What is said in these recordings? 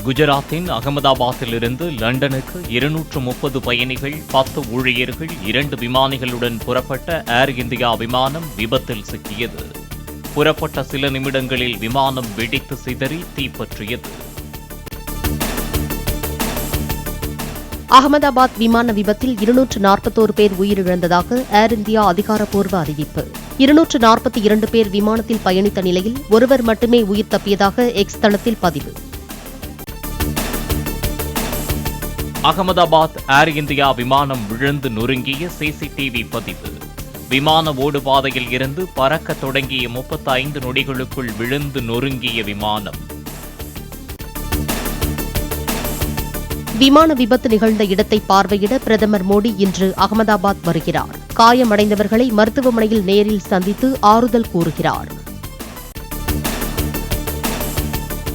குஜராத்தின் அகமதாபாத்திலிருந்து லண்டனுக்கு 230 பயணிகள், 10 ஊழியர்கள், 2 விமானிகளுடன் புறப்பட்ட ஏர் இந்தியா விமானம் விபத்தில் சிக்கியது. புறப்பட்ட சில நிமிடங்களில் விமானம் வெடித்து சிதறி தீப்பற்றியது. அகமதாபாத் விமான விபத்தில் 241 பேர் உயிரிழந்ததாக ஏர் இந்தியா அதிகாரப்பூர்வ அறிவிப்பு. 242 பேர் விமானத்தில் பயணித்த நிலையில் ஒருவர் மட்டுமே உயிர் தப்பியதாக எக்ஸ் தளத்தில் பதிவு. அகமதாபாத் ஏர் இந்தியா விமானம் விழுந்து நொறுங்கிய சிசிடிவி பதிவு. விமான ஓடுபாதையில் இருந்து பறக்க தொடங்கிய 35 நொடிகளுக்குள் விழுந்து நொறுங்கிய விமானம். விமான விபத்து நிகழ்ந்த இடத்தை பார்வையிட பிரதமர் மோடி இன்று அகமதாபாத் வருகிறார். காயமடைந்தவர்களை மருத்துவமனையில் நேரில் சந்தித்து ஆறுதல் கூறுகிறார்.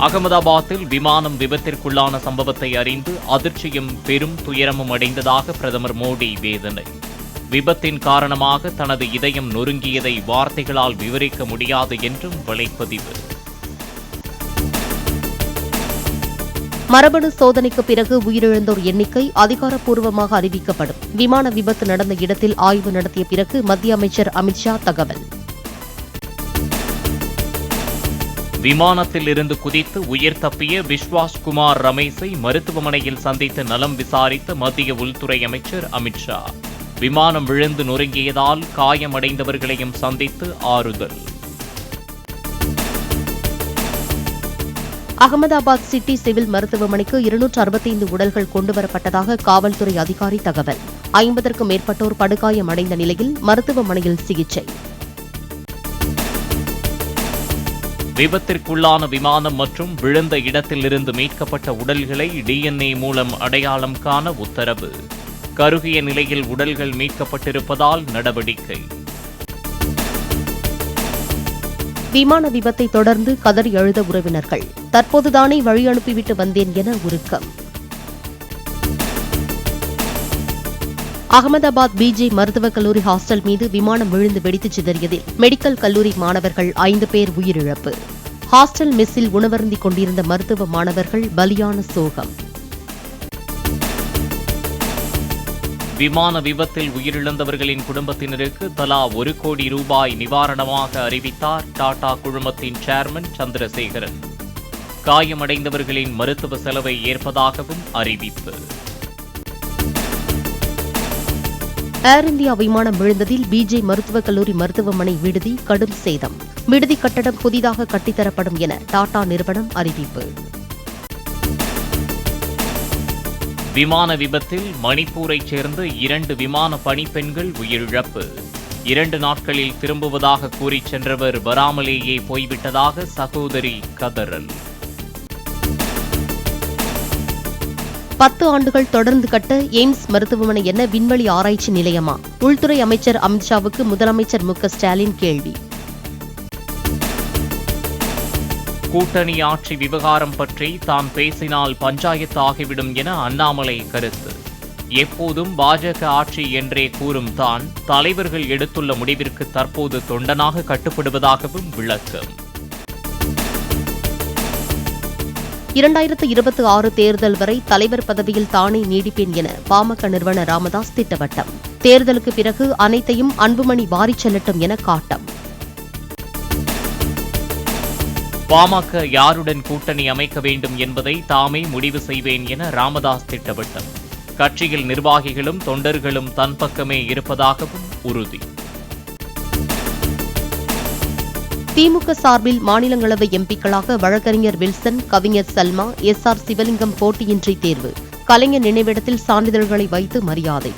அகமதாபாத்தில் விமானம் விபத்திற்குள்ளான சம்பவத்தை அறிந்து அதிர்ச்சியும் பெரும் துயரமும் அடைந்ததாக பிரதமர் மோடி வேதனை. விபத்தின் காரணமாக தனது இதயம் நொறுங்கியதை வார்த்தைகளால் விவரிக்க முடியாது என்றும் வலைப்பதிவு. மரபணு சோதனைக்கு பிறகு உயிரிழந்தோர் எண்ணிக்கை அதிகாரப்பூர்வமாக அறிவிக்கப்படும். விமான விபத்து நடந்த இடத்தில் ஆய்வு நடத்திய பிறகு மத்திய அமைச்சர் அமித்ஷா தகவல். விமானத்தில் இருந்து குதித்து உயிர் தப்பிய விஸ்வாஸ் குமார் ரமேஷை மருத்துவமனையில் சந்தித்து நலம் விசாரித்த மத்திய உள்துறை அமைச்சர் அமித்ஷா. விமானம் விழுந்து நொறுங்கியதால் காயமடைந்தவர்களையும் சந்தித்து ஆறுதல். அகமதாபாத் சிட்டி சிவில் மருத்துவமனைக்கு 265 உடல்கள் கொண்டுவரப்பட்டதாக காவல்துறை அதிகாரி தகவல். 50க்கும் மேற்பட்டோர் படுகாயமடைந்த நிலையில் மருத்துவமனையில் சிகிச்சை. விபத்திற்குள்ளான விமானம் மற்றும் விழுந்த இடத்திலிருந்து மீட்கப்பட்ட உடல்களை DNA மூலம் அடையாளம் காண உத்தரவு. கருகிய நிலையில் உடல்கள் மீட்கப்பட்டிருப்பதால் நடவடிக்கை. விமான விபத்தை தொடர்ந்து கதறி அழுத உறவினர்கள். தற்போதுதானே வழி அனுப்பிவிட்டு வந்தேன் என உருக்கம். அகமதாபாத் பிஜே மருத்துவக் கல்லூரி ஹாஸ்டல் மீது விமானம் விழுந்து வெடித்து சிதறியதில் மெடிக்கல் கல்லூரி மாணவர்கள் 5 பேர் உயிரிழப்பு. ஹாஸ்டல் மெஸ்ஸில் உணவருந்திக் கொண்டிருந்த மருத்துவ மாணவர்கள் பலியான சோகம். விமான விபத்தில் உயிரிழந்தவர்களின் குடும்பத்தினருக்கு தலா 1 கோடி ரூபாய் நிவாரணமாக அறிவித்தார் டாடா குழுமத்தின் சேர்மன் சந்திரசேகரன். காயமடைந்தவர்களின் மருத்துவ செலவை ஏற்பதாகவும் அறிவிப்பு. ஏர் இந்தியா விமானம் விழுந்ததில் பிஜே மருத்துவக் கல்லூரி மருத்துவமனை விடுதி கடும் சேதம். விடுதி கட்டடம் புதிதாக கட்டித்தரப்படும் என டாடா நிறுவனம் அறிவிப்பு. விமான விபத்தில் மணிப்பூரைச் சேர்ந்த 2 விமான பணிப்பெண்கள் உயிரிழப்பு. 2 நாட்களில் திரும்புவதாக கூறி சென்றவர் வராமலேயே போய்விட்டதாக சகோதரி கதறல். 10 ஆண்டுகள் தொடர்ந்து கட்ட எய்ம்ஸ் மருத்துவமனை என்ன விண்வெளி ஆராய்ச்சி நிலையமா? உள்துறை அமைச்சர் அமித்ஷாவுக்கு முதலமைச்சர் மு க ஸ்டாலின் கேள்வி. கூட்டணி ஆட்சி விவகாரம் பற்றி தாம் பேசினால் பஞ்சாயத்து ஆகிவிடும் என அண்ணாமலை கருத்து. எப்போதும் பாஜக ஆட்சி என்றே கூறும் தான் தலைவர்கள் எடுத்துள்ள முடிவிற்கு தற்போது தொண்டனாக கட்டுப்படுவதாகவும் விளக்கம். 2026 தேர்தல் வரை தலைவர் பதவியில் தானே நீடிப்பேன் என பாமக நிறுவனர் ராமதாஸ் திட்டவட்டம். தேர்தலுக்கு பிறகு அனைத்தையும் அன்புமணி வாரிச் செல்லட்டும் என காட்டம். பாமக யாருடன் கூட்டணி அமைக்க வேண்டும் என்பதை தாமே முடிவு செய்வேன் என ராமதாஸ் திட்டவட்டம். கட்சியில் நிர்வாகிகளும் தொண்டர்களும் தன் பக்கமே இருப்பதாகவும் உறுதி. திமுக சார்பில் மாநிலங்களவை எம்பிக்களாக வழக்கறிஞர் வில்சன், கவிஞர் சல்மா, SR சிவலிங்கம் போட்டியின்றி தேர்வு. கலைஞர் நினைவிடத்தில் சான்றிதழ்களை வைத்து மரியாதை.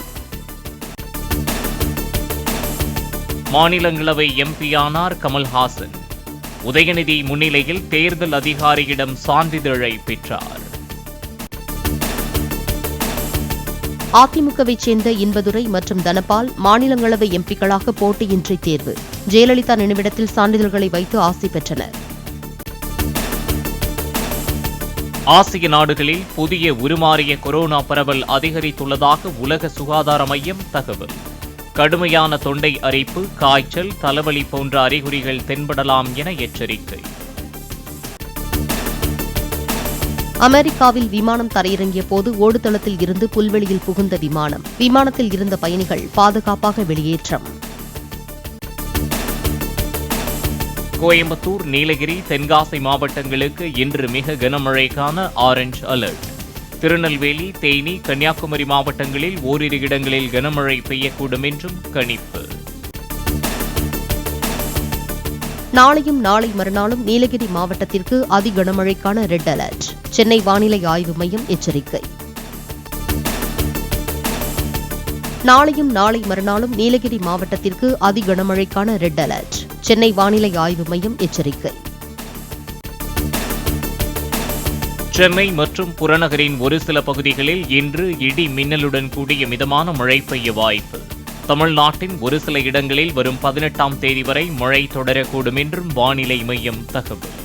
மாநிலங்களவை எம்பியானார் கமல்ஹாசன். உதயநிதி முன்னிலையில் தேர்தல் அதிகாரியிடம் சான்றிதழை பெற்றார். அதிமுகவைச் சேர்ந்த இன்பதுரை மற்றும் தனபால் மாநிலங்களவை எம்பிக்களாக போட்டியின்றி தேர்வு. ஜெயலலிதா நினைவிடத்தில் சான்றிதழ்களை வைத்து ஆசி பெற்றனர். ஆசிய நாடுகளில் புதிய உருமாறிய கொரோனா பரவல் அதிகரித்துள்ளதாக உலக சுகாதார மையம் தகவல். கடுமையான தொண்டை அரிப்பு, காய்ச்சல், தலைவலி போன்ற அறிகுறிகள் தென்படலாம் என எச்சரிக்கை. அமெரிக்காவில் விமானம் தரையிறங்கிய போது ஓடுதளத்தில் இருந்து புல்வெளியில் புகுந்த விமானத்தில் இருந்த பயணிகள் பாதுகாப்பாக வெளியேற்றம். கோயம்புத்தூர், நீலகிரி, தென்காசி மாவட்டங்களுக்கு இன்று மிக கனமழைக்கான ஆரஞ்ச் அலர்ட். திருநெல்வேலி, தேனி, கன்னியாகுமரி மாவட்டங்களில் ஓரிரு இடங்களில் கனமழை பெய்யக்கூடும் என்றும் கணிப்பு. நாளையும் நாளை மறுநாளும் நீலகிரி மாவட்டத்திற்கு அதி கனமழைக்கான ரெட் அலர்ட். சென்னை வானிலை ஆய்வு மையம் எச்சரிக்கை. நாளையும் நாளை மறுநாளும் நீலகிரி மாவட்டத்திற்கு அதி கனமழைக்கான ரெட் அலர்ட். சென்னை வானிலை ஆய்வு மையம் எச்சரிக்கை. சென்னை மற்றும் புறநகரின் ஒரு சில பகுதிகளில் இன்று இடி மின்னலுடன் கூடிய மிதமான மழை பெய்ய வாய்ப்பு. தமிழ்நாட்டின் ஒரு சில இடங்களில் வரும் 18ஆம் தேதி வரை மழை தொடரக்கூடும் என்றும் வானிலை மையம் தகவல்.